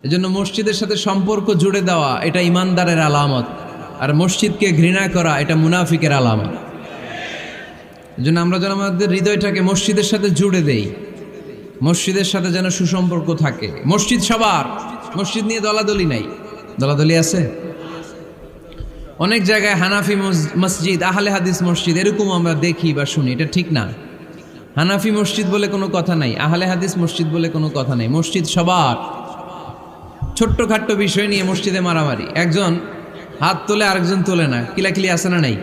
এজন্য মসজিদের সাথে সম্পর্ক জুড়ে দেওয়া এটা ইমানদারের আলামত, আর মসজিদকে ঘৃণা করা এটা মুনাফিকের আলামত। এজন্য আমরা যেন আমাদের হৃদয়টাকে মসজিদের সাথে জুড়ে দেই, মসজিদের সাথে যেন সুসম্পর্ক থাকে। মসজিদ সবার, মসজিদ নিয়ে দলাদলি নাই। দলাদলি আছে অনেক জায়গায়, হানাফি মসজিদ, আহলে হাদিস মসজিদ, এরকম আমরা দেখি বা শুনি। এটা ঠিক না। হানাফি মসজিদ বলে কোনো কথা নাই, আহলে হাদিস মসজিদ বলে কোনো কথা নাই। মসজিদ সবার। ছোট্টখাট্ট বিষয় নিয়ে মসজিদে মারামারি, একজন হাত তোলে আরেকজন তোলে না, কিলাকিলি আছে না নাই?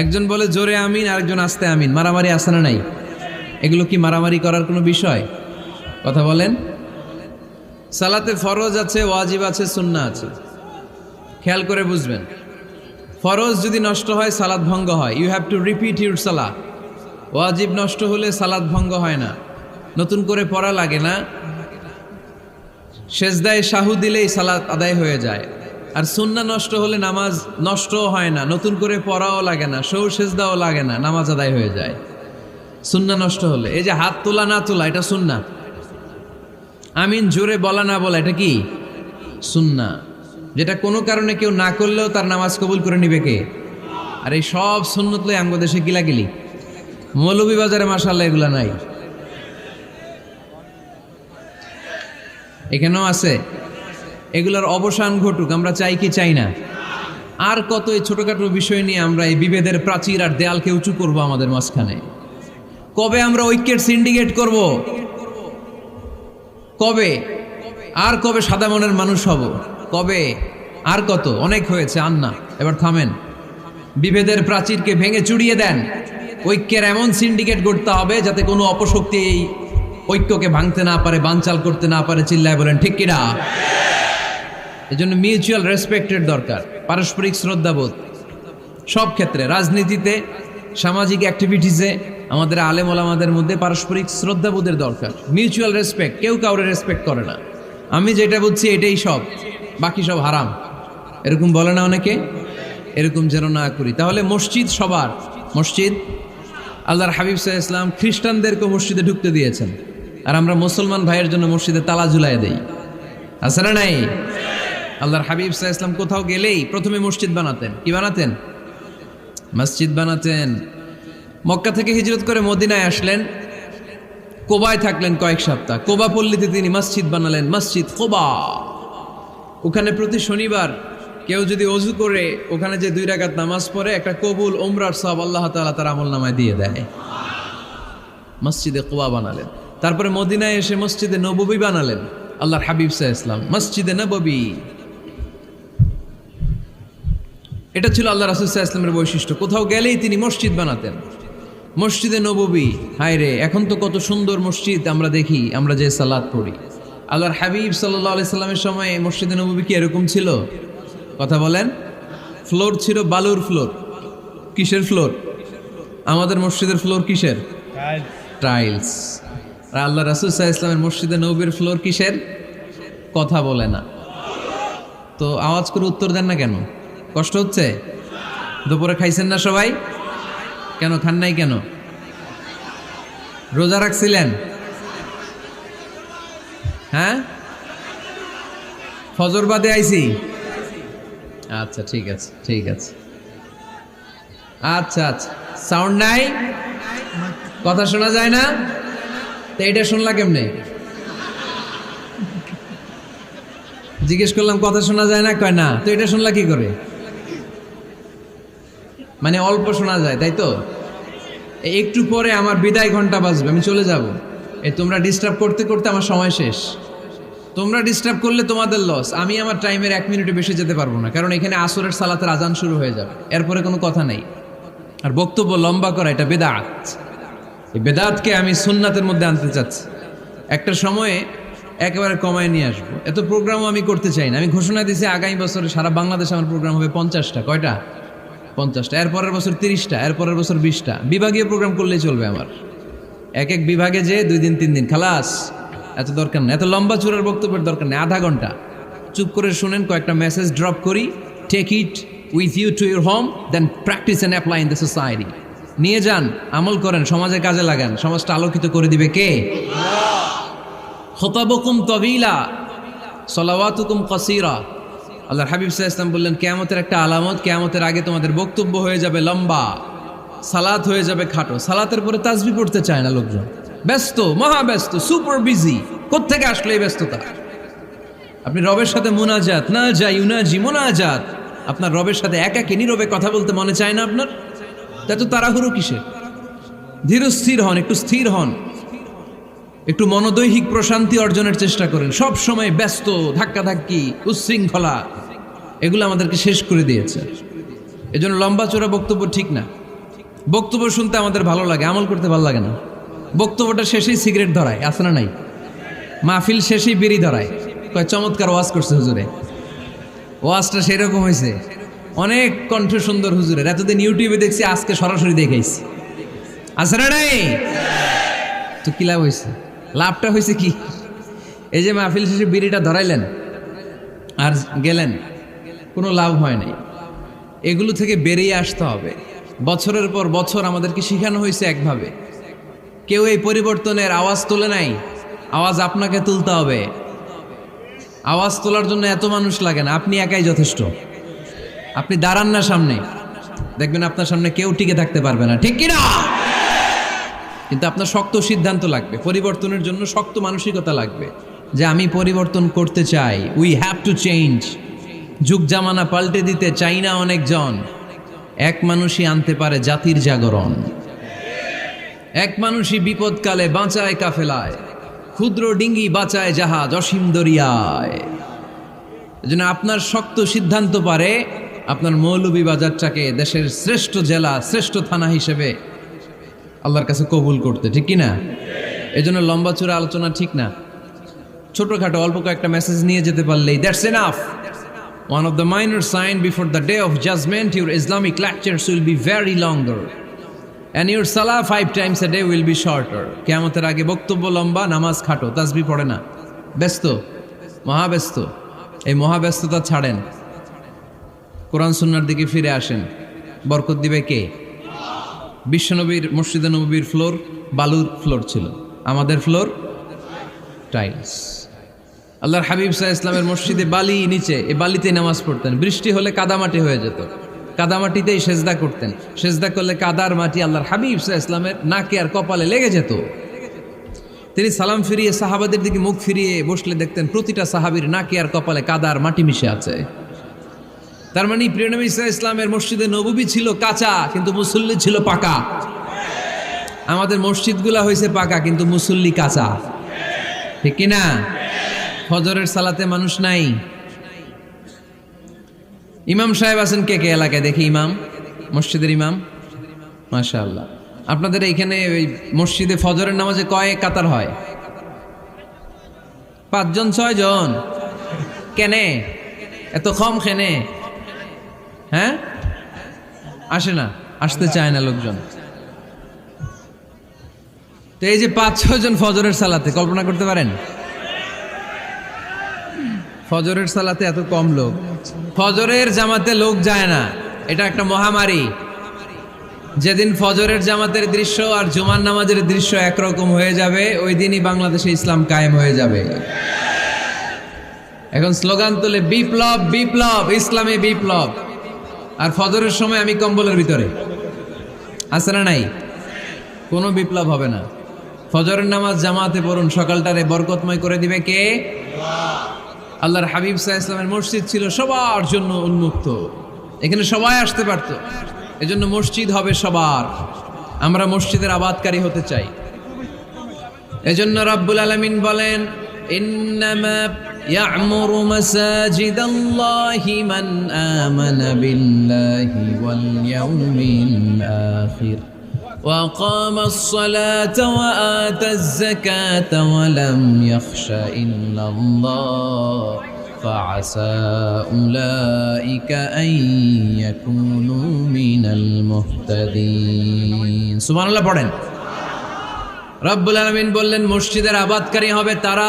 একজন বলে জোরে আমিন, আরেকজন আস্তে আমিন, মারামারি আছে না নাই? এগুলো কি মারামারি করার কোনো বিষয়? কথা বলেন। সালাতে ফরজ আছে, ওয়াজিব আছে, সুন্নাহ আছে। খেয়াল করে বুঝবেন, ফরজ যদি নষ্ট হয় সালাত ভঙ্গ হয়, you have to repeat your salat. ওয়াজিব নষ্ট হলে সালাত ভঙ্গ হয় না, নতুন করে পড়া লাগে না, সেজদায় শাহু দিলেই সালাত আদায় হয়ে যায়। আর সুন্নাহ নষ্ট হলে নামাজ নষ্টও হয় না, নতুন করে পড়াও লাগে না, সৌ সেজদাও লাগে না, নামাজ আদায় হয়ে যায় সুন্নাহ নষ্ট হলে। এই যে হাত তোলা না তোলা, এটা সুন্নাহ। আমিন জোরে বলা না বলা, এটা কি সুন্নাহ, যেটা কোনো কারণে কেউ না করলেও তার নামাজ কবুল করে নিবে কে? আর এই সব সুন্নত লই আমগো দেশে গিলাগিলি। মৌলভীবাজারে মাশাআল্লাহ এগুলা নাই, এখানেও আছে। এগুলোর অবসান ঘটুক, আমরা চাই কি চাই না? আর কত এই ছোটখাটো বিষয় নিয়ে আমরা এই বিভেদের প্রাচীর আর দেয়ালকে উঁচু করব আমাদের মাঝখানে? কবে আমরা ঐক্যের সিন্ডিকেট করব? কবে? আর কবে সাদা মনের মানুষ হব? কবে? আর কত? অনেক হয়েছে, আর না, এবার থামেন। বিভেদের প্রাচীরকে ভেঙে চুড়িয়ে দেন। ঐক্যের এমন সিন্ডিকেট গড়তে হবে যাতে কোনো অপশক্তি এই ঐক্যকে ভাঙতে না পারে, বানচাল করতে না পারে। চিল্লায় বলেন ঠিক কিনা? এজন্য মিউচুয়াল রেসপেক্টের দরকার, পারস্পরিক শ্রদ্ধাবোধ সব ক্ষেত্রে, রাজনীতিতে, সামাজিক অ্যাক্টিভিটিসে, আমাদের আলেম ওলামাদের মধ্যে পারস্পরিক শ্রদ্ধাবোধের দরকার, মিউচুয়াল রেসপেক্ট। কেউ কাউরে রেসপেক্ট করে না, আমি যেটা বুঝছি এটাই সব, বাকি সব হারাম, এরকম বলে না অনেকে? এরকম যেন না করি। তাহলে মসজিদ সবার। মসজিদ, আল্লাহর হাবিব সাল্লাল্লাহু আলাইহি ওয়াসাল্লাম খ্রিস্টানদেরকে মসজিদে ঢুকতে দিয়েছেন, আর আমরা মুসলমান ভাইয়ের জন্য মসজিদে তালা ঝুলাই দেই, আছে না নাই? আল্লাহর হাবিব সাল্লাল্লাহু আলাইহি ওয়াসাল্লাম কোথাও গেলেই প্রথমে মসজিদ বানাতেন। কি বানাতেন? মসজিদ বানাতেন। মক্কা থেকে হিজরত করে মদিনায় আসলেন, কোবায় থাকলেন কয়েক সপ্তাহ। কোবা পল্লীতে তিনি মসজিদ বানালেন, মসজিদ কোবা। ওখানে প্রতি শনিবার কেউ যদি অজু করে ওখানে যে 2 রাকাত নামাজ পড়ে, একটা কবুল ওমরার সওয়াব আল্লাহ তাআলা তার আমলনামায় দিয়ে দেয়। মসজিদে কোবা বানালেন। তারপরে মদিনায় এসে মসজিদে নববী বানালেন আল্লাহর হাবিব সাল্লাল্লাহু আলাইহি ওয়াসাল্লাম, মসজিদে নববী। এটা ছিল আল্লাহ রাসূল সাল্লাল্লাহু আলাইহি ওয়াসাল্লামের বৈশিষ্ট্য। কোথাও গেলেই তিনি মসজিদ বানাতেন, মসজিদে নববী। হায় রে, এখন তো কত সুন্দর মসজিদ আমরা দেখি, আমরা যে সালাত পড়ি। আল্লাহর হাবিব সাল্লাল্লাহু আলাইহি সাল্লামের সময় মসজিদে নববী কি এরকম ছিল? কথা বলেন। ফ্লোর ছিল বালুর ফ্লোর। কিসের ফ্লোর? আমাদের মসজিদের ফ্লোর কিসের? টাইলস। আর আল্লাহ রাসূল সাল্লাল্লাহু আলাইহি ওয়াসাল্লামের মসজিদে নববীর ফ্লোর কিসের? কথা বলে না তো আওয়াজ করে উত্তর দেন না কেন? কষ্ট হচ্ছে? দুপুরে খাইছেন না সবাই? কেন খান নাই কেন? রোজা রাখছিলেন? হ্যাঁ, ফজর বাদে আইছি। আচ্ছা ঠিক আছে, ঠিক আছে। আচ্ছা আচ্ছা, সাউন্ড নাই, কথা শোনা যায় না? তো এটা শুনলা কেমনে? জিজ্ঞেস করলাম কথা শোনা যায় না, কয় না। তো এটা শুনলা কি করে? মানে অল্প শোনা যায়, তাই তো? একটু পরে আমার বিদায় ঘন্টা বাজবে, আমি চলে যাব। তোমরা ডিস্টার্ব করতে করতে আমার সময় শেষ। তোমরা ডিস্টার্ব করলে তোমাদের লস। আমি আমার টাইমের 1 মিনিটে বেশি যেতে পারবো না, কারণ এখানে আসরের সালাতের আজান শুরু হয়ে যাবে, এরপরে কোনো কথা নেই। আর বক্তব্য লম্বা করা এটা বেদাত। এই বেদাতকে আমি সুন্নাতের মধ্যে আনতে চাচ্ছি। একটা সময়ে একেবারে কমায় নিয়ে আসবো। এত প্রোগ্রামও আমি করতে চাই না। আমি ঘোষণা দিয়েছি আগামী বছরে সারা বাংলাদেশে আমার প্রোগ্রাম হবে 50টা। কয়টা? 50টা। এরপরের বছর 30টা, এরপরের বছর 20টা। বিভাগীয় প্রোগ্রাম করলেই চলবে আমার। এক এক বিভাগে যে 2 দিন 3 দিন খালাস। এত দরকার নেই, এত লম্বা চূড়ার বক্তব্যের দরকার নেই। আধা ঘন্টা চুপ করে শুনেন, কয়েকটা মেসেজ ড্রপ করি, take it with you to your home, then practise and apply in the society. নিয়ে যান, আমল করেন, সমাজে কাজে লাগান। সমাজটা আলোকিত করে দিবে কে? খুতাবুকুম তাবিলা, সলাওয়াতুকুম কাসীরা। আল্লাহর হাবিব সাল্লাল্লাহু আলাইহি ওয়াসাল্লাম বললেন, কিয়ামতের একটা আলামত, কিয়ামতের আগে তোমাদের বক্তব্য হয়ে যাবে লম্বা, সালাত হয়ে যাবে খাটো। সালাতের পরে তাসবিহ পড়তে চায় না লোকজন, ব্যস্ত, মহাব্যস্ত, সুপার বিজি। কোত্থেকে আসলে এই ব্যস্ততা? আপনি রবের সাথে মুনাজাত, না যাই ইউনাজি মুনাজাত, আপনার রবের সাথে একাকী নীরবে কথা বলতে মনে চায় না আপনার? এত তাড়াহুড়ো কিসের? ধীর স্থির হন, একটু স্থির হন, একটু মনোদৈহিক প্রশান্তি অর্জনের চেষ্টা করেন। সব সময় ব্যস্ত, ধাক্কাধাক্কি, উচ্ছৃঙ্খলা, এগুলো আমাদেরকে শেষ করে দিয়েছে। এজন্য লম্বা চোরা বক্তব্য ঠিক না। বক্তব্য শুনতে আমাদের ভালো লাগে, আমল করতে ভালো লাগে না। বক্তব্যটা শেষেই সিগারেট ধরায়, আছে না নাই? মাহফিল শেষেই বিড়ি ধরায়, কয় চমৎকার ওয়াজ করছে হুজুরে। ওয়াজটা সেরকম হয়েছে, অনেক কণ্ঠ সুন্দর হুজুরের। এতদিন ইউটিউবে দেখছি, আজকে সরাসরি দেখাইছি, আছে না নাই? তো কি লাভ হয়েছে? লাভটা হয়েছে কি? এই যে মাহফিল শেষে বিড়িটা ধরাইলেন আর গেলেন, কোনো লাভ হয় নাই। এগুলো থেকে বেরিয়ে আসতে হবে। বছরের পর বছর আমাদেরকে শিখানো হয়েছে একভাবে, কেউ এই পরিবর্তনের আওয়াজ তোলে নাই। আওয়াজ আপনাকে তুলতে হবে। আওয়াজ তোলার জন্য এত মানুষ লাগে না, আপনি একাই যথেষ্ট। আপনি দাঁড়ান না সামনে, দেখবেন আপনার সামনে কেউ টিকে থাকতে পারবে না, ঠিক কিনা? কিন্তু আপনার শক্ত সিদ্ধান্ত লাগবে, পরিবর্তনের জন্য শক্ত মানসিকতা লাগবে, যে আমি পরিবর্তন করতে চাই। We have to change. যুগ জামানা পাল্টে দিতে চাই না অনেকজন। এক মানুষই আনতে পারে জাতির জাগরণ। এক মানুষই বিপদকালে বাঁচায় কাফেলায়, ক্ষুদ্র ডিঙ্গি বাঁচায় জাহাজ অসীম দরিয়ায়। এজন্য আপনার শক্ত সিদ্ধান্ত পারে আপনার মৌলভীবাজারটাকে দেশের শ্রেষ্ঠ জেলা, শ্রেষ্ঠ থানা হিসেবে আল্লাহর কাছে কবুল করতে, ঠিক কিনা? এজন্য লম্বা চূড়া আলোচনা ঠিক না। ছোটখাটো অল্প কয়েকটা মেসেজ নিয়ে যেতে পারলেই that's enough. One of the minor sign before the day of judgment, your Islamic lectures will be very longer and your salah 5 times a day will be shorter. কিয়ামতের আগে বক্তব্য লম্বা, নামাজ খাটো, তাসবিহ পড়ে না, ব্যস্ত, মহাব্যস্ত। এই মহাব্যস্ততা ছাড়েন, কোরআন সুন্নাহর দিকে ফিরে আসেন। বরকত দিবে কে? বিশ্বনবীর মসজিদে নববীর ফ্লোর বালুর ফ্লোর ছিল, আমাদের ফ্লোর টাইলস। আল্লাহর হাবিব সাল্লাল্লাহু আলাইহি ওয়াসাল্লামের মসজিদে বালি নিচে, এই বালিতে নামাজ পড়তেন। বৃষ্টি হলে কাদামাটি হয়ে যেত, কাদামাটিতেই সেজদা করতেন। সেজদা করলে কাদার মাটি আল্লাহর হাবিব সাল্লাল্লাহু আলাইহি ওয়াসাল্লামের নাকে আর কপালে লেগে যেত। তিনি সালাম ফিরিয়ে সাহাবাদের দিকে মুখ ফিরিয়ে বসলে দেখতেন প্রতিটা সাহাবীর নাকে আর কপালে কাদার মাটি মিশে আছে। তার মানে প্রিয় নবী সাল্লাল্লাহু আলাইহি ওয়াসাল্লামের মসজিদে নববী ছিল কাঁচা, কিন্তু মুসল্লি ছিল পাকা। আমাদের মসজিদগুলা হয়েছে পাকা, কিন্তু মুসল্লি কাঁচা, ঠিক কিনা? ফজরের সালাতে মানুষ নাই। ইমাম সাহেব আছেন কে কে এলাকায়? দেখি ইমাম, মসজিদের ইমাম, মাশাআল্লাহ। আপনাদের এইখানে ওই মসজিদে ফজরের নামাজে কয় কাতার হয়? 5 জন 6 জন? কেনে এত কম? কেনে? হ্যাঁ, আসে না, আসতে চায় না লোকজন। তো এই যে 5-6 জন ফজরের সালাতে, কল্পনা করতে পারেন ফজরের সালাতে এত কম লোক। ফজরের জামাতে লোক যায় না, এটা একটা মহামারী। যেদিন ফজরের জামাতের দৃশ্য আর জুমার নামাজের দৃশ্য একরকম হয়ে যাবে, ওই দিনই বাংলাদেশে ইসলাম কায়েম হয়ে যাবে। এখন স্লোগান তোলে বিপ্লব বিপ্লব, ইসলামে বিপ্লব। আর ফজরের সময় আমি কম্বলের ভিতরে, আছে না নাই? কোনো বিপ্লব হবে না। ফজরের নামাজ জামাতে পড়ুন, সকালটারে বরকতময় করে দিবে কে? আল্লাহর হাবিব সাল্লাল্লাহু আলাইহি ওয়াসাল্লামের মসজিদ ছিল সবার জন্য উন্মুক্ত, এখানে সবাই আসতে পারত। এজন্য মসজিদ হবে সবার। আমরা মসজিদের আবাদকারী হতে চাই। এজন্য রাব্বুল আলামিন বলেন, ইন্নামা ইয়া'মুরু মাসাজিদাল্লাহি মান আমানা বিল্লাহি ওয়াল ইয়াউমিল আখির ওয়া আকামাস সালাতা ওয়া আতাজ যাকাতা ওয়া লাম ইয়াখশা ইল্লাল্লাহ فعسى أولئك أن يكونوا من المهتدين। সুবহান আল্লাহ পড়েন। রব্বুল আলামিন বললেন মসজিদের আবাদকারী হবে তারা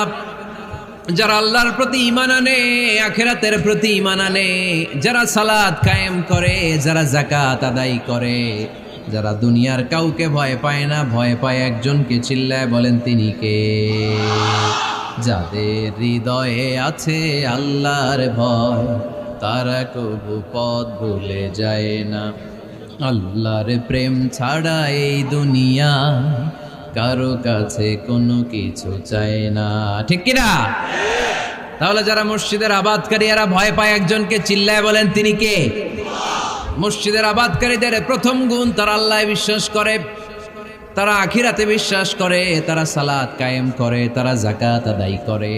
যারা আল্লাহর প্রতি ঈমান আনে, আখিরাতের প্রতি ঈমান আনে, যারা সালাত কায়েম করে, যারা যাকাত আদায় করে, যারা দুনিয়ার কাউকে ভয় পায় না, ভয় পায় একজনকে। চিল্লায় বলেন তিনি কে? যাদের হৃদয়ে আছে আল্লাহর ভয়, তারা কবু পথ ভুলে যায় না। আল্লাহর প্রেম ছাড়া এই দুনিয়া কারো কাছে কোনো কিছু চায় না, ঠিক কিনা? তাহলে যারা মসজিদের আবাদকারী এরা ভয় পায় একজনকে, চিল্লায় বলেন তিনি কে? মসজিদের আবাদকারীদের প্রথম গুণ, তারা আল্লাহ বিশ্বাস করে, তারা আখিরাতে বিশ্বাস করে, তারা সালাত কায়েম করে, তারা যাকাত আদায় করে,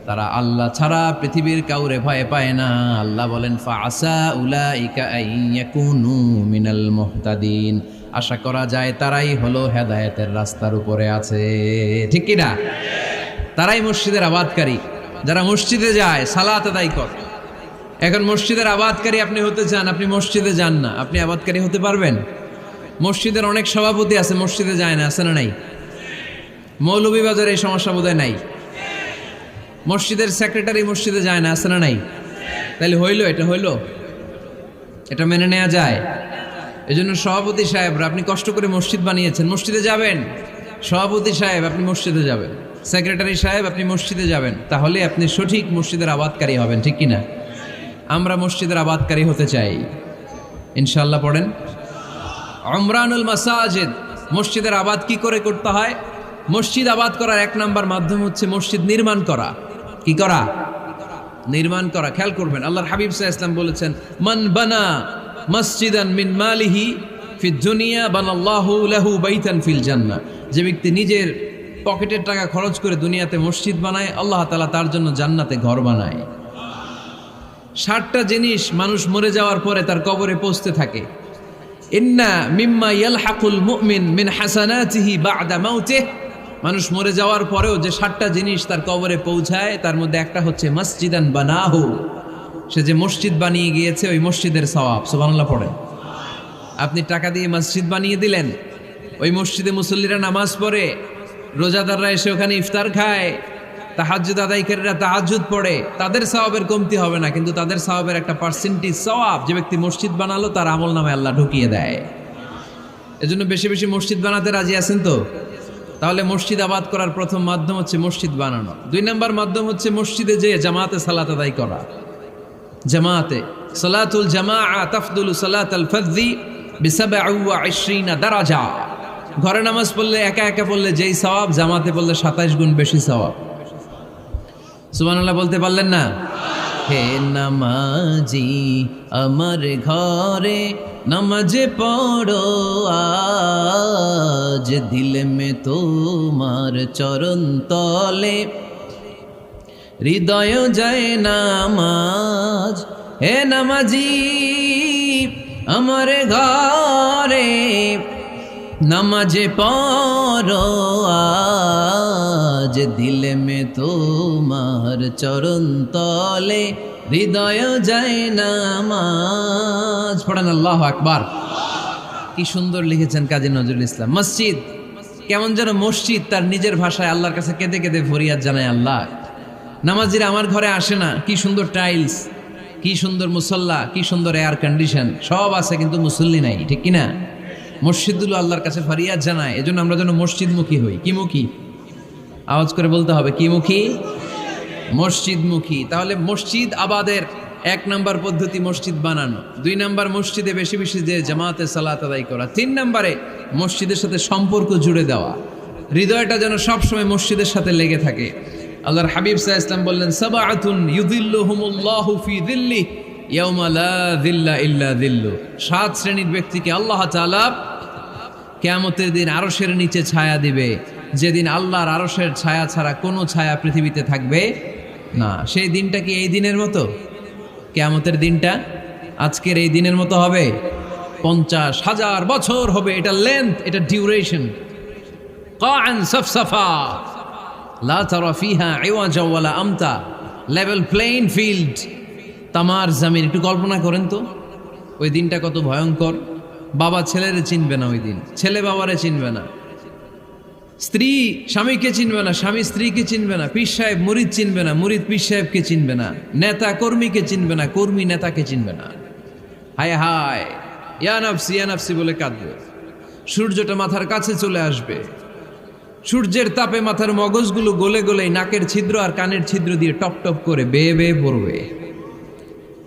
তারা আল্লাহ ছাড়া পৃথিবীর কাউরে ভয় পায় না। আল্লাহ বলেন ফাআসা উলাইকা আইয়াকুনু মিনাল মুহতাদিন, আশা করা যায় তারাই হলো হেদায়েতের রাস্তার উপরে আছে, ঠিক কি না? তারাই মসজিদের আবাদকারী, যারা মসজিদে যায় সালাত আদায় করে। এখন মসজিদের আবাদকারী আপনি হতে চান, আপনি মসজিদে যান না, আপনি আবাদকারী হতে পারবেন? মসজিদের অনেক সভাপতি আছে মসজিদে যায় না, আছে না নাই? মৌলভীবাজার এই সমস্যা বোধহয় নাই। মসজিদের সেক্রেটারি মসজিদে যায় না, আছে না নাই? তাহলে হইলো, এটা হইলো, এটা মেনে নেওয়া যায়? এজন্য সভাপতি সাহেবরা, আপনি কষ্ট করে মসজিদ বানিয়েছেন, মসজিদে যাবেন। সভাপতি সাহেব আপনি মসজিদে যাবেন, সেক্রেটারি সাহেব আপনি মসজিদে যাবেন, তাহলে আপনি সঠিক মসজিদের আবাদকারী হবেন, ঠিক কিনা? আমরা মসজিদের আবাদকারী হতে চাই, ইনশাআল্লাহ। পড়েন উমরানুল মাসাজিদ। মসজিদের আবাদ কি করে করতে হয়? মসজিদ আবাদ করার এক নাম্বার মাধ্যম হচ্ছে মসজিদ নির্মাণ করা। কি করা? নির্মাণ করা। খেয়াল করবেন, আল্লাহর হাবিব সাল্লাল্লাহু আলাইহি ওয়াসাল্লাম বলেছেন, মান বানা মসজিদান মিন মালিহি ফিদ দুনিয়া বানাল্লাহু লাহু বাইতান ফিল জান্নাহ। যে ব্যক্তি নিজের পকেটের টাকা খরচ করে দুনিয়াতে মসজিদ বানায়, আল্লাহ তাআলা তার জন্য জান্নাতে ঘর বানায়। 60টা জিনিস মানুষ মরে যাওয়ার পরে তার কবরে পৌঁছতে থাকে। ইন্না মিম্মা ইয়ালহাকুল মুমিন মিন হাসানাতিহি বা'দা মাউতিহি। মানুষ মরে যাওয়ার পরেও যে 60টা জিনিস তার কবরে পৌঁছায়, তার মধ্যে একটা হচ্ছে মসজিদান বানাহু। সে যে মসজিদ বানিয়ে গিয়েছে, ওই মসজিদের সওয়াব। সুবহানাল্লাহ পড়েন। আপনি টাকা দিয়ে মসজিদ বানিয়ে দিলেন, ওই মসজিদে মুসল্লিরা নামাজ পড়ে, রোজাদাররা এসে ওখানে ইফতার খায়, তাহাজ্জুদ আদায়কারীরা তাহাজ্জুদ পড়ে, তাদের সওয়াবের কমতি হবে না, কিন্তু তাদের সওয়াবের একটা পার্সেন্টেজ সওয়াব যে ব্যক্তি মসজিদ বানালো তার আমল নামে আল্লাহ ঢুকিয়ে দেয়। এজন্য বেশি বেশি মসজিদ বানাতে রাজি আছেন তো? তাহলে মসজিদ আবাদ করার প্রথম মাধ্যম হচ্ছে মসজিদ বানানো। 2 নম্বর মাধ্যম হচ্ছে মসজিদে যেয়ে জামাতে সালাত আদায় করা। জামাতে সালাতুল জামাআ তাফদুলু সালাতাল ফাযযি বি27 দারাজা। ঘরে নামাজ পড়লে, একা একা পড়লে যেই সওয়াব, জামাতে পড়লে 27 গুণ বেশি সওয়াব। সুবহানাল্লাহ বলতে পারলেন না? হে নামাজি আমার ঘরে নামাজ পড়ো আজ, দিল মে তোমার চরণ তলে হৃদয় যায় নামাজ। হে নামাজি আমার ঘরে নামাজ পড়ো আজ, দিল মে তোমার চরণ তলে হৃদয় যায় নামাজ। পড়েন আল্লাহু আকবার। কি সুন্দর লিখেছেন কাজী নজরুল ইসলাম। মসজিদ কেমন যেন মসজিদ তার নিজের ভাষায় আল্লাহর কাছে কেঁদে কেঁদে ফরিয়াদ জানায়, আল্লাহ নামাজিরা আমার ঘরে আসে না, কি সুন্দর টাইলস, কি সুন্দর মুসল্লা, কি সুন্দর এয়ার কন্ডিশন, সব আছে কিন্তু মুসল্লি নাই, ঠিক কিনা? মসজিদগুলো আল্লাহর কাছে ফরিয়াদ জানায়। এজন্য আমরা যেন মসজিদমুখী হই। কি মুখী? আওয়াজ করে বলতে হবে, কি মুখী? মসজিদমুখী। তাহলে মসজিদ আবাদের 1 নম্বর পদ্ধতি মসজিদ বানানো। 2 নম্বর মসজিদে বেশি বেশি যে জামাতে সালাত আদায় করা। 3 নম্বরে মসজিদের সাথে সম্পর্ক জুড়ে দেওয়া, হৃদয়টা যেন সবসময় মসজিদের সাথে লেগে থাকে। আল্লাহর হাবিব সাল্লাল্লাহু আলাইহি ওয়াসাল্লাম বললেন, সাবআতুন ইউযিল্লুহুমুল্লাহু ফি যিল্লিহি ইয়াওমা লা যিল্লা ইল্লা যিল্লু। 7 শ্রেণীর ব্যক্তিকে আল্লাহ তাআলা কিয়ামতের দিন আরশের নিচে ছায়া দিবে, যেদিন আল্লাহর আরশের ছায়া ছাড়া কোনো ছায়া পৃথিবীতে থাকবে না। সেই দিনটা কি এই দিনের মতো? কিয়ামতের দিনটা আজকের এই দিনের মতো হবে? 50,000 বছর হবে। এটা লেন্থ, এটা ডিউরেশন। কাআন সাফসাফা লা তারা ফিহা ইওয়াজা ওয়ালা আমতা, লেভেল প্লেইন ফিল্ড, তামার জমিন। একটু কল্পনা করেন তো ওই দিনটা কত ভয়ঙ্কর। বাবা ছেলেরে চিনবে না ওই দিন, ছেলে বাবারে চিনবে না, স্ত্রী স্বামীকে চিনবে না, স্বামী স্ত্রীকে চিনবে না, পীর সাহেব মুরিদ চিনবে না, মুরিদ পীর সাহেবকে চিনবে না, নেতা কর্মীকে চিনবে না, কর্মী নেতাকে চিনবে না। হায় হায়, ইয়া নাফসি বলে কাঁদবে। সূর্যটা মাথার কাছে চলে আসবে, সূর্যের তাপে মাথার মগজগুলো গলে গলে নাকের ছিদ্র আর কানের ছিদ্র দিয়ে টপ টপ করে বেয়ে বেয়ে পড়বে।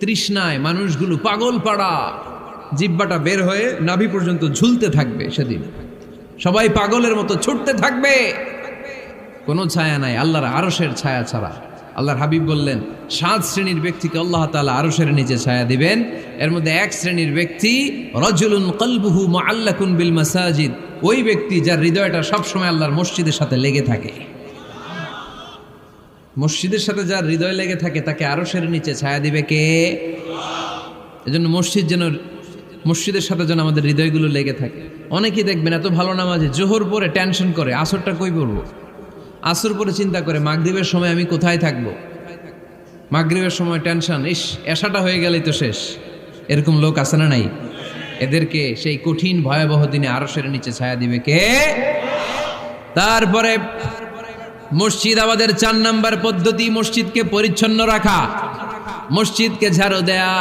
তৃষ্ণায় মানুষগুলো পাগল পাড়া, জিব্বাটা বের হয়ে নাভি পর্যন্ত ঝুলতে থাকবে। সেদিন সবাই পাগলের মতো ছুটতে থাকবে, কোনো ছায়া নাই আল্লাহর আরশের ছায়া ছাড়া। আল্লাহর হাবিব বললেন 7 শ্রেণীর ব্যক্তিকে আল্লাহ তাআলা আরশের নিচে ছায়া দিবেন। এর মধ্যে 1 শ্রেণীর ব্যক্তি রাজুলুন কলবুহু মুআল্লাকুন বিল মাসাজিদ, ওই ব্যক্তি যার হৃদয়টা সবসময় আল্লাহর মসজিদের সাথে লেগে থাকে। মসজিদের সাথে যার হৃদয় লেগে থাকে তাকে আরশের নিচে ছায়া দিবে কে? এজন্য মসজিদের সাথে যেন আমাদের হৃদয়গুলো লেগে থাকে। অনেকেই দেখবেন এত ভালো নামাজে জোহর পরে টেনশন করে আসরটা কই পড়বো, আসর পরে চিন্তা করে মাগরিবের সময় আমি কোথায় থাকবো, মাগরিবের সময় টেনশন, ইস এশাটা হয়ে গেলেই তো শেষ। এরকম লোক আছে না নাই? এদেরকে সেই কঠিন ভয়াবহ দিনে আরশের নিচে ছায়া দিবে কে? তারপরে মসজিদ আমাদের 4 নাম্বার পদ্ধতি, মসজিদকে পরিচ্ছন্ন রাখা, মসজিদকে ঝাড়ু দেয়া।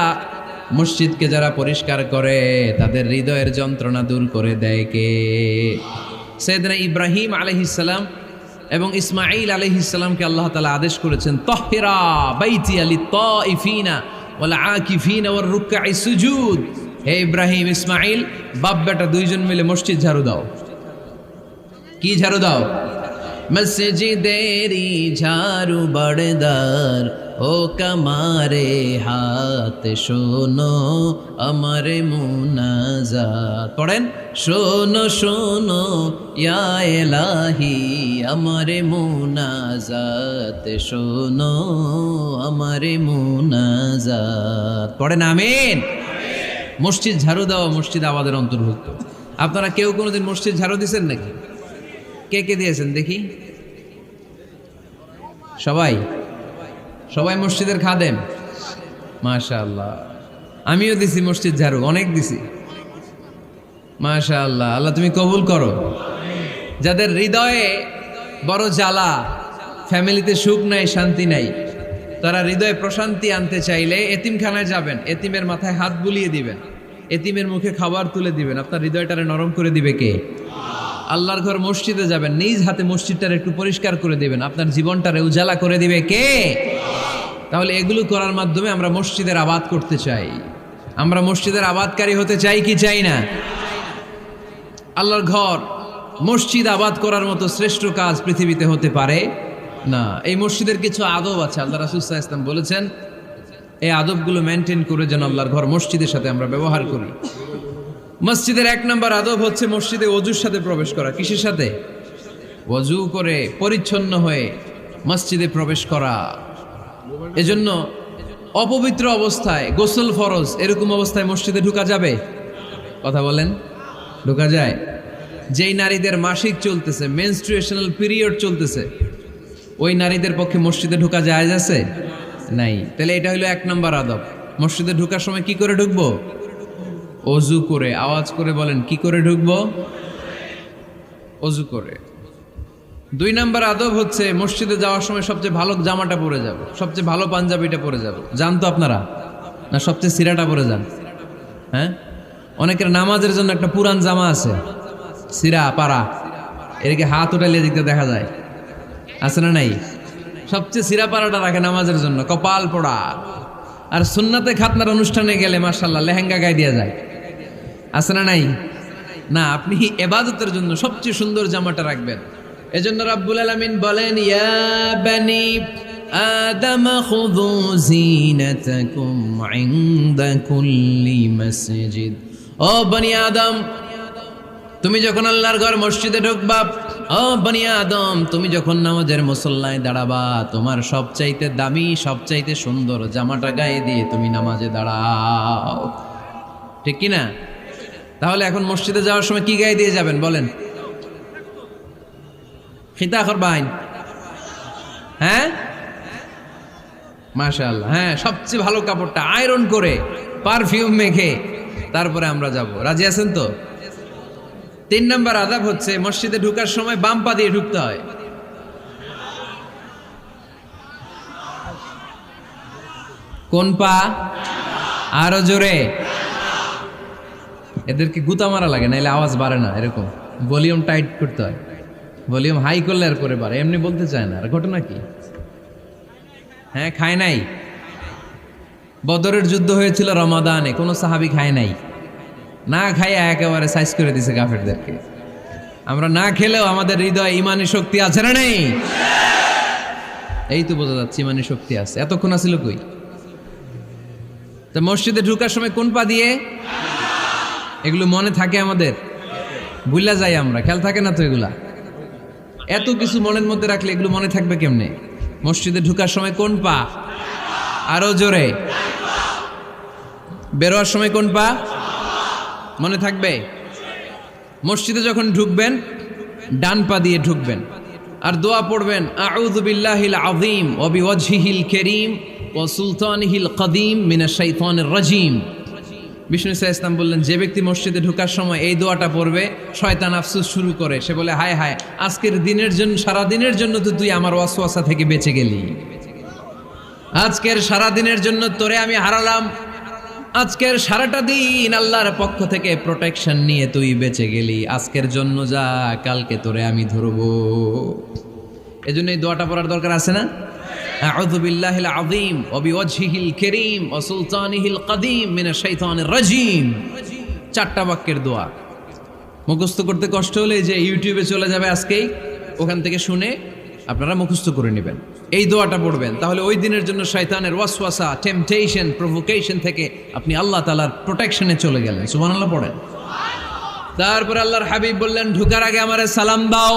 মসজিদকে যারা পরিষ্কার করে তাদের হৃদয়ের যন্ত্রণা দূর করে দেয় কে? সাইয়েদনা ইব্রাহিম আলাইহিস সালাম এবং ইসমাঈল আলাইহিস সালামকে আল্লাহ তাআলা আদেশ করেছেন তাহহিরা বাইতিয়া লিত-তাইফিনা ওয়াল আকিফিনা ওয়ার রুকআই সুজুদ। হে ইব্রাহিম ইসমাঈল, বাপ বেটা দুইজন মিলে মসজিদ ঝাড়ু দাও। কি ঝাড়ু দাও? মসজিদেরি ঝাড়ু বড়দার ও কমারে হাত শোনো আমারে মুনাজাত। পড়েন, শোনো শোনো ইয়া ইলাহি আমারে মুনাজাত, শোনো আমারে মুনাজাত। পড়েন আমিন। মসজিদ ঝাড়ু দেওয়া মসজিদ আমাদের অন্তর্ভুক্ত। আপনারা কেউ কোনোদিন মসজিদ ঝাড়ু দিয়েছেন নাকি? কে কে দিয়েছেন দেখি? সবাই সবাই মসজিদের খাদেম, মাশাআল্লাহ। আমিও দিছি মসজিদ ঝাড়ু, অনেক দিছি, মাশাআল্লাহ। আল্লাহ তুমি কবুল করো। যাদের হৃদয়ে বড় জ্বালা, ফ্যামিলিতে সুখ নাই, শান্তি নাই, তারা হৃদয়ে প্রশান্তি আনতে চাইলে এতিমখানায় যাবেন, এতিমের মাথায় হাত বুলিয়ে দিবেন, এতিমের মুখে খাবার তুলে দিবেন। আপনার হৃদয়টারে নরম করে দিবে কে? আল্লাহর ঘর মসজিদে যাবেন, নিজ হাতে মসজিদটারে একটু পরিষ্কার করে দিবেন, আপনার জীবনটারে উজালা করে দিবে কে? তাহলে এগুলো করার মাধ্যমে আমরা মসজিদের আবাদ করতে চাই। আমরা মসজিদের আবাদকারী হতে চাই কি চাই না? আল্লাহর ঘর মসজিদ আবাদ করার মতো শ্রেষ্ঠ কাজ পৃথিবীতে হতে পারে না। এই মসজিদের কিছু আদব আছে, আল্লাহ রাসূল সাল্লাল্লাহু আলাইহি ওয়াসাল্লাম বলেছেন এই আদবগুলো মেনটেন করে যেন আল্লাহর ঘর মসজিদের সাথে আমরা ব্যবহার করি। মসজিদের 1 নম্বর আদব হচ্ছে মসজিদে ওযুর সাথে প্রবেশ করা। কিসের সাথে? ওযু করে পরিচ্ছন্ন হয়ে মসজিদে প্রবেশ করা। এজন্য অপবিত্র অবস্থায় গোসল ফরজ, এরকম অবস্থায় মসজিদে ঢোকা যাবে? কথা বলেন, ঢোকা যায়? যেই নারীদের মাসিক চলতেছে, মেনস্ট্রুয়েশনাল পিরিয়ড চলতেছে, ওই নারীদের পক্ষে মসজিদে ঢোকা জায়েজ আছে? নাই। তাহলে এটা হলো 1 নম্বর আদব। মসজিদে ঢোকার সময় কি করে ঢুকবো? ওযু করে। আওয়াজ করে বলেন, কি করে ঢুকবো? ওযু করে। 2 নম্বর আদব হচ্ছে মসজিদে যাওয়ার সময় সবচেয়ে ভালো জামাটা পরে যাব, সবচেয়ে ভালো পাঞ্জাবিটা পরে যাব। জান তো আপনারা? না সবচেয়ে সিরাটা পরে যান? হ্যাঁ, অনেকের নামাজের জন্য একটা পুরান জামা আছে, সিরা পাড়া, এদিকে হাত উঠাইলে দিকতে দেখা যায়, আছে না নাই? সবচেয়ে সিরা পাড়াটা রাখে নামাজের জন্য, কপাল পোড়া। আর সুন্নাতে খাতনার অনুষ্ঠানে গেলে মাশাআল্লাহ লেহেঙ্গা গায়ে দেওয়া যায়, আছে না নাই? না, আপনি ইবাদতের জন্য সবচেয়ে সুন্দর জামাটা রাখবেন। এজন্য রাব্বুল আলামিন বলেন, ইয়া বানি আদম খুযু জিনাতাকুম ইনদা কুল্লি মসজিদ। ও বনি আদম, তুমি যখন আল্লাহর ঘর মসজিদে ঢুকবা, ও বনি আদম, তুমি যখন নামাজের মুসল্লায় দাঁড়াবা, তোমার সবচাইতে দামি, সবচাইতে সুন্দর জামাটা গায়ে দিয়ে তুমি নামাজে দাঁড়াও। ঠিক কি না? তাহলে এখন মসজিদে যাওয়ার সময় কি গায়ে দিয়ে যাবেন বলেন? খিতা করবাইন? হ্যাঁ, মাশাআল্লাহ। হ্যাঁ, সবচেয়ে ভালো কাপড়টা আয়রন করে পারফিউম মেখে তারপরে আমরা যাব। রাজি আছেন তো? 3 নম্বর আদব হচ্ছে মসজিদে ঢোকার সময় বাম পা দিয়ে ঢুকতে হয়। কোন পা? আরো জোরে। এদেরকে গুতা মারা লাগে, নাইলে আওয়াজ বাড়ে না, এরকম ভলিউম টাইট করতে হয়। ভলিউম হাই করলে আর করে পারে, এমনি বলতে চায় না। আর ঘটনা কি? হ্যাঁ, খায় নাই। বদরের যুদ্ধ হয়েছিল রমাদানে, কোনো সাহাবী খায় নাই, না খাইয়া একেবারে সাইজ করে দিছে কাফেরদেরকে। আমরা না খেলেও আমাদের হৃদয়ে ইমানি শক্তি আছে না নেই? এই তো বোঝা যাচ্ছে ইমানি শক্তি আছে। এতক্ষণ আছিল কই? তা মসজিদে ঢুকার সময় কোন পা দিয়ে? এগুলো মনে থাকে আমাদের? ভুলা যাই আমরা, খেয়াল থাকে না তো এগুলা। এত কিছু মনের মধ্যে রাখলে এগুলো মনে থাকবে কেমনে? মসজিদে ঢুকার সময় কোন পা? আরো জোরে। বেরোয়ার সময় কোন পা? মনে থাকবে? মসজিদে যখন ঢুকবেন ডান পা দিয়ে ঢুকবেন, আর দোয়া পড়বেন আউযু বিল্লাহিল আযীম ওয়া বিওয়াজহিল কারীম ওয়া সুলতানিহিল কদীম মিনাশ শাইতানির রাজীম। বিষ্ণু ইসা ইসলাম বললেন, যে ব্যক্তি মসজিদে ঢোকার সময় এই দোয়াটা পড়বে, শয়তান আফসোস শুরু করে, সে বলে হায় হায়, আজকের দিনের জন্য, সারা দিনের জন্য তো তুই আমার ওয়াসওয়াসা থেকে বেঁচে গেলি, আজকের সারা দিনের জন্য তোরে আমি হারালাম, আজকের সারাটা দিন আল্লাহর পক্ষ থেকে প্রোটেকশন নিয়ে তুই বেঁচে গেলি, আজকের জন্য যা, কালকে তোরে আমি ধরবো। এজন্য এই দোয়াটা পড়ার দরকার আছে না? আউযু বিল্লাহিল আযীম ওয়া বিওয়াজহিল কারীম ওয়া সুলতানিহিল কদীম মিনাশ শাইতানির রাজীম। 4টা বাক্যের দোয়া। মুখস্থ করতে কষ্ট হলে যে ইউটিউবে চলে যাবে আজকেই, ওখান থেকে শুনে আপনারা মুখস্থ করে নেবেন, এই দোয়াটা পড়বেন, তাহলে ওই দিনের জন্য শয়তানের ওয়াসওয়াসা, টেম্পটেশন, প্রভোকেশন থেকে আপনি আল্লাহ তাআলার প্রোটেকশনে চলে গেলেন। সুবহানাল্লাহ পড়েন। তারপরে আল্লাহর হাবিব বললেন, ঢোকার আগে আমারে সালাম দাও।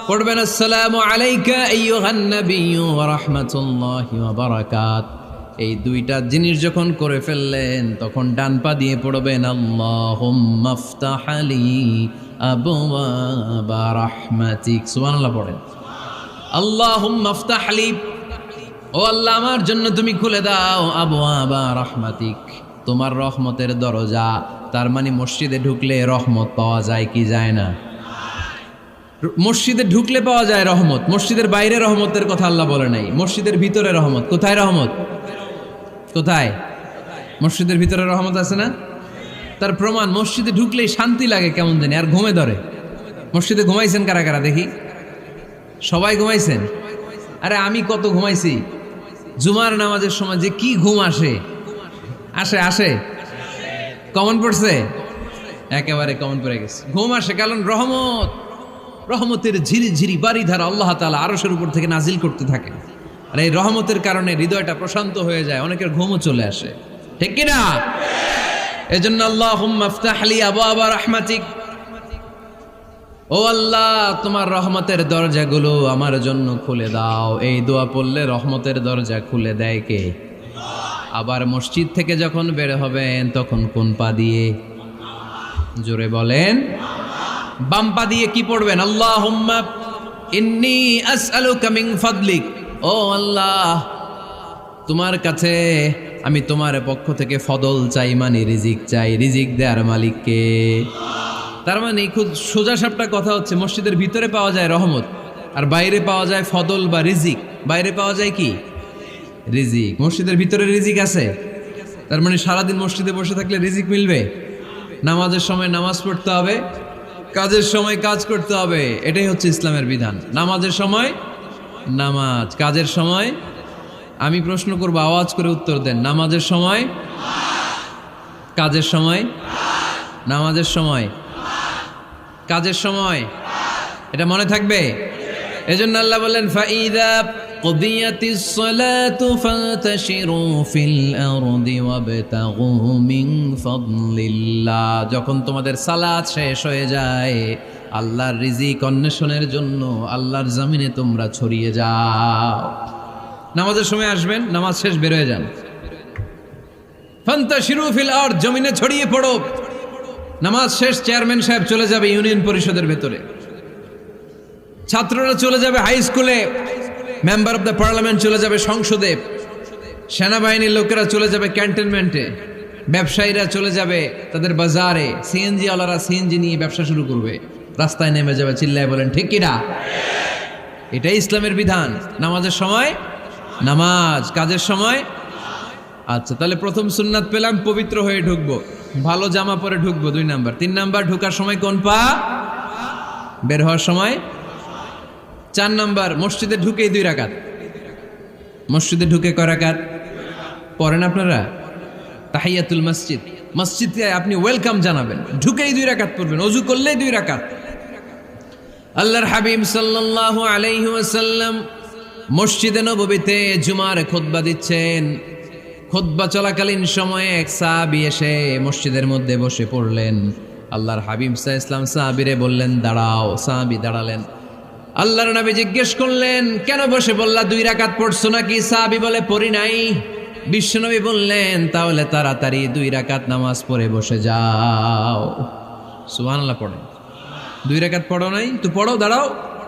পড়বেন আসসালামু আলাইকা আইয়ুহান নাবিয়্যু ওয়া রাহমাতুল্লাহি ওয়া বারাকাত। এই দুইটা জিনিস যখন করে ফেললেন, তখন ডান পা দিয়ে পড়বেন আল্লাহুম্মা ইফতাহ লি আবওয়াবা রাহমাতিক। সুবহানাল্লাহ পড়েন। আল্লাহুম্মা ইফতাহ লি, ও আল্লাহ আমার জন্য তুমি খুলে দাও আবওয়াবা রাহমাতিক, তোমার রহমতের দরজা। তার মানে মসজিদে ঢুকলে রহমত পাওয়া যায় কি যায় না? মসজিদে ঢুকলে পাওয়া যায় রহমত, মসজিদের বাইরে রহমতের কথা আল্লাহ বলে নাই। মসজিদের ভিতরে রহমত। কোথায় রহমত? কোথায়? মসজিদের ভিতরে রহমত আছে না? তার প্রমাণ, মসজিদে ঢুকলেই শান্তি লাগে কেমন জানি, আর ঘুমে ধরে। মসজিদে ঘুমাইছেন কারা কারা দেখি? সবাই ঘুমাইছেন? আরে আমি কত ঘুমাইছি। জুমার নামাজের সময় যে কি ঘুম আসে, আসে আসে, কমন পড়ছে, একেবারে কমন পড়ে গেছে। ঘুম আসে কারণ রহমত, রহমতের ঝিরি ঝিরি বাড়িধারা আল্লাহ তাআলা আরশের উপর থেকে নাজিল করতে থাকে, আর এই রহমতের কারণে হৃদয়টা প্রশান্ত হয়ে যায়, অনেকের ঘুমও চলে আসে, ঠিক কি না? এজন্য আল্লাহুম্মা ইফতাহ লি আবওয়াবা রাহমাতিক, ও আল্লাহ তোমার রহমতের দরজাগুলো আমার জন্য খুলে দাও। এই দোয়া পড়লে রহমতের দরজা খুলে দেয় কে? আবার মসজিদ থেকে যখন বের হবেন তখন কোন পা দিয়ে? জোরে বলেন। বাম পা দিয়ে কি পড়বেন? আল্লাহুম্মা ইন্নী আসআলুকা মিন ফাদলিক, ও আল্লাহ তোমার কাছে আমি তোমার পক্ষ থেকে ফদল চাই, মানে রিজিক চাই। রিজিক দেয়ার মালিক কে? তার মানে খুব সোজা সাপটা কথা হচ্ছে, মসজিদের ভিতরে পাওয়া যায় রহমত, আর বাইরে পাওয়া যায় ফদল বা রিজিক। বাইরে পাওয়া যায় কি? রিজিক। মসজিদের ভিতরে রিজিক আছে, তার মানে সারাদিন মসজিদে বসে থাকলে রিজিক মিলবে। নামাজের সময় নামাজ পড়তে হবে, কাজের সময় কাজ করতে হবে, এটাই হচ্ছে ইসলামের বিধান। নামাজের সময় নামাজ, কাজের সময়। আমি প্রশ্ন করব, আওয়াজ করে উত্তর দেন। নামাজের সময়, কাজের সময়, নামাজের সময়, কাজের সময়, এটা মনে থাকবে। এজন্য আল্লাহ বললেন ফাইদা কুদিয়াতিস সালাতু ফান্তাশিরু ফিল আরদি ওয়াবতাগু মিন ফাদলিল্লাহ। যখন তোমাদের সালাত শেষ হয়ে যায়, আল্লাহর রিজিক অন্বেষণের জন্য আল্লাহর জমিনে তোমরা ছড়িয়ে যাও। নামাজের সময় আসবেন, নামাজ শেষ বের হয়ে যান। ফান্তাশিরু ফিল আরদ, জমিনে ছড়িয়ে পড়ো। নামাজ শেষ, চেয়ারম্যান সাহেব চলে যাবে ইউনিয়ন পরিষদের ভেতরে, ছাত্ররা চলে যাবে হাই স্কুলে, মেম্বার অব দ্য পার্লামেন্ট চলে যাবে সংসদে, সেনাবাহিনীর লোকেরা চলে যাবে ক্যান্টনমেন্টে, ব্যবসায়ীরা চলে যাবে তাদের বাজারে, সিএনজি ওয়ালারা সিএনজি নিয়ে ব্যবসা শুরু করবে, রাস্তায় নেমে যাবে, চিল্লায় বলেন ঠিক কিনা? এটাই ইসলামের বিধান। নামাজের সময় নামাজ, কাজের সময়। আচ্ছা, তাহলে প্রথম সুন্নাত পেলাম, পবিত্র হয়ে ঢুকবো, ভালো জামা পরে ঢুকবো, 2 নাম্বার। 3 নাম্বার, ঢোকার সময় কোন পা? বের হওয়ার সময় 4 নাম্বার, মসজিদে ঢুকেই 2 রাকাত। মসজিদে ঢুকে কয় রাকাত পড়েন আপনারা? তাহিয়াতুল মসজিদ, মসজিদে আপনি ওয়েলকাম জানাবেন, ঢুকেই 2 রাকাত পড়বেন, ওযু করলেই 2 রাকাত। আল্লাহর হাবিব সাল্লাল্লাহু আলাইহি ওয়াসাল্লাম মসজিদে নববীতে জুমার খুতবা দিচ্ছেন। খুতবা চলাকালীন সময়ে এক সাহাবী এসে মসজিদের মধ্যে বসে পড়লেন। আল্লাহর হাবিব সাল্লাল্লাহু আলাইহি ওয়াসাল্লাম সাহাবীরে বললেন দাঁড়াও। সাহাবী দাঁড়ালেন। আল্লাহর নবী জিজ্ঞেস করলেন কেন বসে বললা 2 রাকাত পড়ছো নাকি? সাহাবী বলে পড়ি নাই। বিশ্বনবী বললেন তাহলে তাড়াতাড়ি 2 রাকাত নামাজ পড়ে বসে যাও। সুবহানাল্লাহ পড়েন। 2 রাকাত পড়ো নাই তো পড়ো, দাঁড়াও,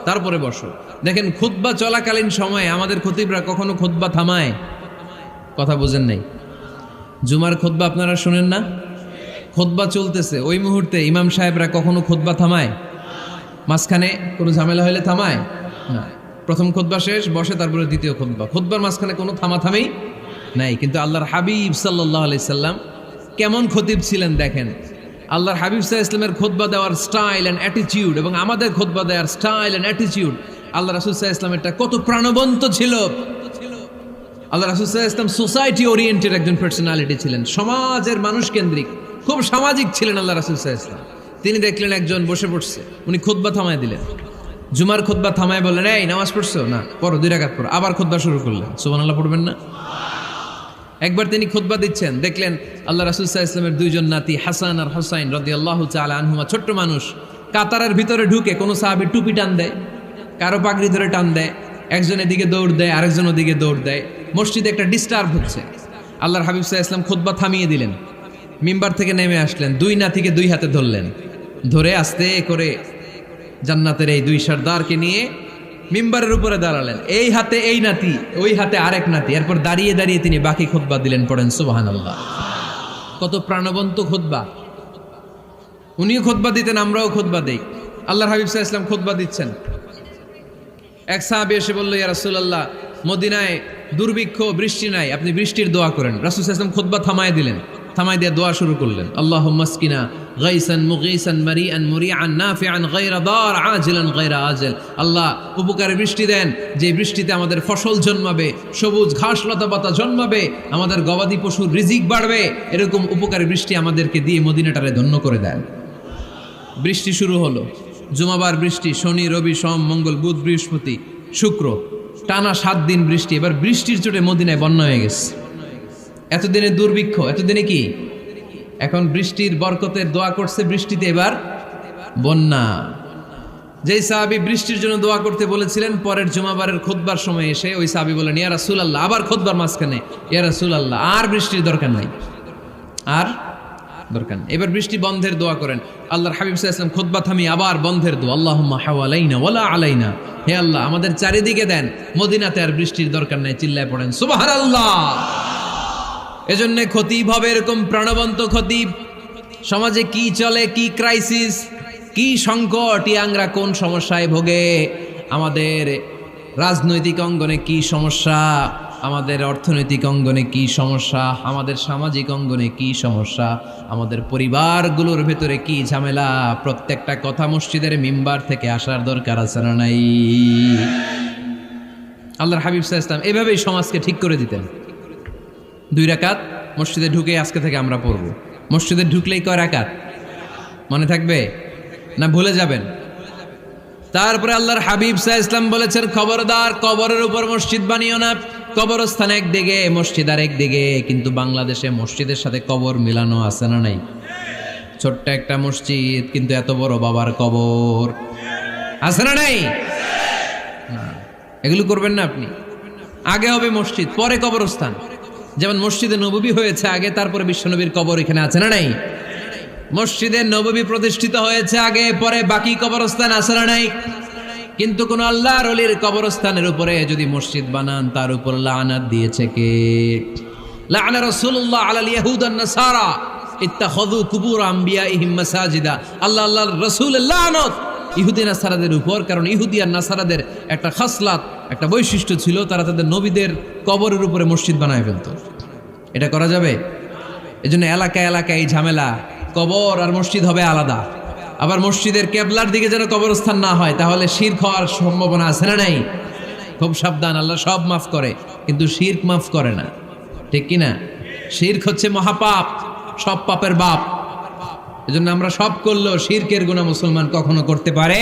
তারপরে বসো। দেখেন খুতবা চলাকালীন সময়ে আমাদের খতিবরা কখনো খুতবা থামায়? কথা বুঝেন নাই? জুমার খুতবা আপনারা শুনেন না? খুতবা চলতেছে, ওই মুহূর্তে ইমাম সাহেবরা কখনো খুতবা থামায়? মাঝখানে কোনো ঝামেলা হলে থামায় না। প্রথম খুতবা শেষ, বসে, তারপরে দ্বিতীয় খুতবা। খুতবার মাঝখানে কোনো থামাথামেই নাই। কিন্তু আল্লাহর হাবিব সাল্লাল্লাহু আলাইহি সাল্লাম কেমন খতিব ছিলেন দেখেন। আল্লাহর হাবিব সাল্লাল্লাহু আলাইহি সাল্লামের খুতবা দেওয়ার স্টাইল এন্ড অ্যাটিটিউড এবং আমাদের খুতবা দেওয়ার স্টাইল এন্ড অ্যাটিটিউড, আল্লাহ রাসূল সাল্লাল্লাহু আলাইহি সাল্লামেরটা কত প্রাণবন্ত ছিল। আল্লাহ রাসূল সাল্লাল্লাহু আলাইহি সাল্লাম সোসাইটি ওরিয়েন্টেড একজন পার্সোনালিটি ছিলেন, সমাজের মানুষ কেন্দ্রিক, খুব সামাজিক ছিলেন আল্লাহ রাসূল সাল্লাল্লাহু আলাইহি সাল্লাম। তিনি দেখলেন একজন বসে পড়ছে, উনি খুতবা থামায় দিলেন। জুমার খুতবা থামায় বললেন এই নামাজ পড়ছো না, পড়ো 2 রাকাত পড়ো। আবার খুতবা শুরু করলেন। সুবহানাল্লাহ পড়বেন না? একবার তিনি খুতবা দিচ্ছেন, দেখলেন আল্লাহ রাসূল সাল্লাল্লাহু আলাইহি ওয়াসাল্লামের 2 জন নাতি হাসান আর হুসাইন রাদিয়াল্লাহু তাআলা আনহুমা, ছোট্ট মানুষ, কাতারের ভিতরে ঢুকে কোন সাহাবী টুপি টান দেয়, কারো পাগড়ি ধরে টান দেয়, একজন এদিকে দৌড় দেয়, আরেকজন ওদিকে দৌড় দেয়। মসজিদে একটা ডিস্টার্ব হচ্ছে। আল্লাহর হাবিব সাল্লাল্লাহু আলাইহি ওয়াসাল্লাম খুতবা থামিয়ে দিলেন, মিম্বার থেকে নেমে আসলেন, 2 নাতিকে 2 হাতে ধরলেন, ধরে আস্তে করে জান্নাতের এই 2 সর্দারকে নিয়ে মিম্বারের উপরে দাঁড়ালেন। এই হাতে এই নাতি, ওই হাতে আরেক নাতি। এরপর দাঁড়িয়ে দাঁড়িয়ে তিনি বাকি খুতবা দিলেন। পড়েন সুবহানাল্লাহ। কত প্রাণবন্ত খুতবা। উনিও খুতবা দিতেন, আমরাও খুতবা দেই। আল্লাহর হাবিব সাল্লাল্লাহু আলাইহি ওয়াসাল্লাম খুতবা দিচ্ছেন, এক সাহাবী এসে বলল ইয়া রাসূলুল্লাহ, মদিনায় দুর্ভিক্ষ, বৃষ্টি নাই, আপনি বৃষ্টির দোয়া করেন। রাসূল সাল্লাল্লাহু আলাইহি ওয়াসাল্লাম খুতবা থামায় দিলেন, থামাই দিয়ে দোয়া শুরু করলেন। আল্লাহুম্মা আসকিনা গাইসান মুগীসান মারিআন মুরিআন নাফিআন গায়রা দার আজিলান গায়রা আজল। আল্লাহ উপকারে বৃষ্টি দেন, যে বৃষ্টিতে আমাদের ফসল জন্মাবে, সবুজ ঘাস লতা পাতা জন্মাবে, আমাদের গবাদি পশুর রিজিক বাড়বে, এরকম উপকারী বৃষ্টি আমাদেরকে দিয়ে মদিনাটারে ধন্য করে দেন। বৃষ্টি শুরু হলো, জুমাবার বৃষ্টি, শনি রবি সোম মঙ্গল বুধ বৃহস্পতি শুক্র, টানা 7 দিন বৃষ্টি। এবার বৃষ্টির চোটে মদিনায় বন্যা হয়ে গেছে। এতদিনে দুর্ভিক্ষ, এতদিনে কি? এখন বৃষ্টির বরকতের দোয়া করছে, বৃষ্টিতে এবার বন্যা। যেই সাহাবী বৃষ্টির জন্য দোয়া করতে বলেছিলেন, পরের জুমাবারের খুতবার সময় এসে ওই সাহাবী বলেন ইয়া রাসূলুল্লাহ, আবার খুতবার মাঝখানে ইয়া রাসূলুল্লাহ, আর বৃষ্টির দরকার নাই, আর দরকার নেই, এবার বৃষ্টি বন্ধের দোয়া করেন। আল্লাহর হাবিব সাল্লাল্লাহু আলাইহি ওয়াসাল্লাম খুতবা থামিয়ে আবার বন্ধের দোয়া, আল্লাহুম্মা হাওয়ালাইনা ওয়ালা আলাইনা, হে আল্লাহ আমাদের চারিদিকে দেন, মদিনাতে আর বৃষ্টির দরকার নাই। চিল্লায় পড়েন সুবহানাল্লাহ। এজন্য খতিব হবে এরকম প্রাণবন্ত খতিব। সমাজে কি চলে, কি ক্রাইসিস, কি সংকট, ইয়াংরা কোন সমস্যায় ভোগে, আমাদের রাজনৈতিক অঙ্গনে কি সমস্যা, আমাদের অর্থনৈতিক অঙ্গনে কি সমস্যা, আমাদের সামাজিক অঙ্গনে কি সমস্যা, আমাদের পরিবারগুলোর ভেতরে কি ঝামেলা, প্রত্যেকটা কথা মসজিদের মিম্বার থেকে আসার দরকার আছে না নাই? আল্লাহর হাবিব সাল্লাল্লাহু আলাইহি ওয়াসাল্লাম এভাবেই সমাজকে ঠিক করে দিতেন। 2 রাকাত মসজিদে ঢুকে আজকে থেকে আমরা পড়ব। মসজিদে ঢুকলেই কয় রাকাত মনে থাকবে না ভুলে যাবেন? তারপরে আল্লাহর হাবিব সাল্লাল্লাহু আলাইহি ওয়াসাল্লাম বলেছেন খবরদার কবরের উপর মসজিদ বানিও না। কবরস্থান একদিকে, মসজিদ আর একদিকে। কিন্তু বাংলাদেশে মসজিদের সাথে কবর মিলানো আছে না নাই? ছোট্ট একটা মসজিদ, কিন্তু এত বড় বাবার কবর আছে না নাই? এগুলো করবেন না আপনি। আগে হবে মসজিদ, পরে কবরস্থান। যেমন মসজিদে নববী হয়েছে আগে, তারপরে বিশ্বনবীর কবর এখানে আছে না নাই? মসজিদে নববী প্রতিষ্ঠিত হয়েছে আগে, পরে বাকি কবরস্থান আছে না নাই? কিন্তু কোন আল্লাহর ওলির কবরস্থানের উপরে যদি মসজিদ বানান, তার উপর লানাত দিয়েছে কে? লাআনা রাসূলুল্লাহ আলাল ইয়াহুদ ওয়ান নাসারা ইত্তাখাযু কুবুর আমবিয়াইহিম মাসাজিদা। আল্লাহর রাসূলের লানত ইহুদি নাসারাদের উপর, কারণ ইহুদি আর নাসারাদের একটা খাসলাত, একটা বৈশিষ্ট্য ছিল, তারা তাদের নবীদের কবরের উপরে মসজিদ বানায় ফেলতো। এটা করা যাবে? এজন্য এলাকায় এলাকায় এই ঝামেলা, কবর আর মসজিদ হবে আলাদা। আবার মসজিদের কেবলার দিকে যেন কবরস্থান না হয়, তাহলে শিরক হওয়ার সম্ভাবনা আছে না নাই? খুব সাবধান, আল্লাহ সব মাফ করে কিন্তু শিরক মাফ করে না, ঠিক কি না? শিরক হচ্ছে মহাপাপ, সব পাপের বাপ। এজন্য আমরা সব করলেও শিরকের গুনাহ মুসলমান কখনো করতে পারে